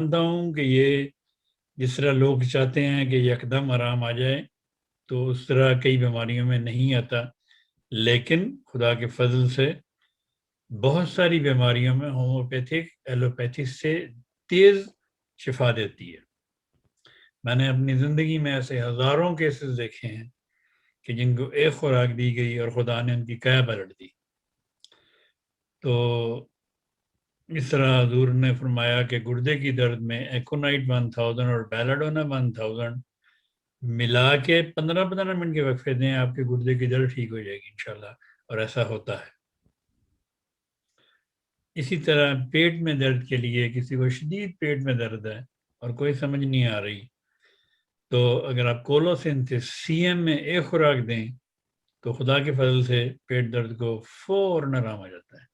مانتا ہوں کہ یہ جس طرح لوگ چاہتے ہیں کہ یکدم آرام آ جائے، تو اس طرح کئی بیماریوں میں نہیں آتا، لیکن خدا کے فضل سے بہت ساری بیماریوں میں ہومیوپیتھک ایلوپیتھی سے تیز شفا دیتی ہے۔ میں نے اپنی زندگی میں ایسے ہزاروں کیسز دیکھے ہیں کہ جن کو ایک خوراک دی گئی اور خدا نے ان کی کیا پلٹ دی۔ تو اس طرح حضور نے فرمایا کہ گردے کی درد میں ایکونائٹ 1000 اور بیلاڈونا 1000 ملا کے 15 منٹ کے وقفے دیں، آپ کے گردے کی درد ٹھیک ہو جائے گی انشاءاللہ، اور ایسا ہوتا ہے۔ اسی طرح پیٹ میں درد کے لیے، کسی کو شدید پیٹ میں درد ہے اور کوئی سمجھ نہیں آ رہی، تو اگر آپ کولوسینتھس CM میں ایک خوراک دیں تو خدا کے فضل سے پیٹ درد کو فوراً آرام آ جاتا ہے۔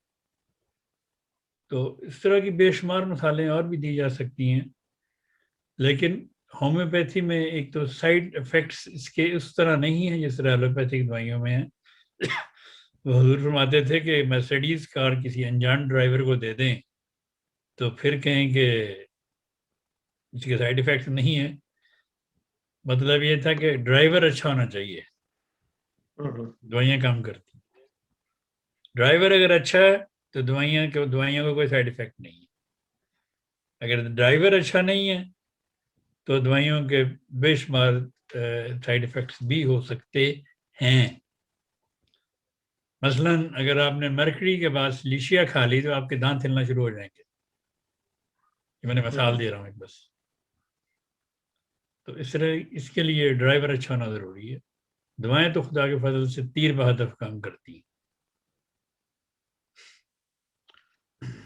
تو اس طرح کی بے شمار مثالیں اور بھی دی جا سکتی ہیں، لیکن ہومیوپیتھی میں ایک تو سائیڈ ایفیکٹس اس کے اس طرح نہیں ہیں جس طرح ایلوپیتھک دوائیوں میں ہیں۔ وہ حضور فرماتے تھے کہ مرسیڈیز کار کسی انجان ڈرائیور کو دے دیں تو پھر کہیں کہ اس کے سائیڈ ایفیکٹس نہیں ہیں۔ مطلب یہ تھا کہ ڈرائیور اچھا ہونا چاہیے، دوائیاں کام کرتی۔ ڈرائیور اگر اچھا ہے تو دوائیوں کو کوئی سائیڈ ایفیکٹ نہیں ہے۔ اگر ڈرائیور اچھا نہیں ہے تو دوائیوں کے بے شمار سائیڈ ایفیکٹس بھی ہو سکتے ہیں۔ مثلا اگر آپ نے مرکری کے بعد لیشیا کھا لی تو آپ کے دانت ہلنا شروع ہو جائیں گے۔ میں نے مثال دے رہا ہوں ایک بس۔ تو اس طرح اس کے لیے ڈرائیور اچھا ہونا ضروری ہے۔ دوائیں تو خدا کے فضل سے تیر بہدف کام کرتی ہیں۔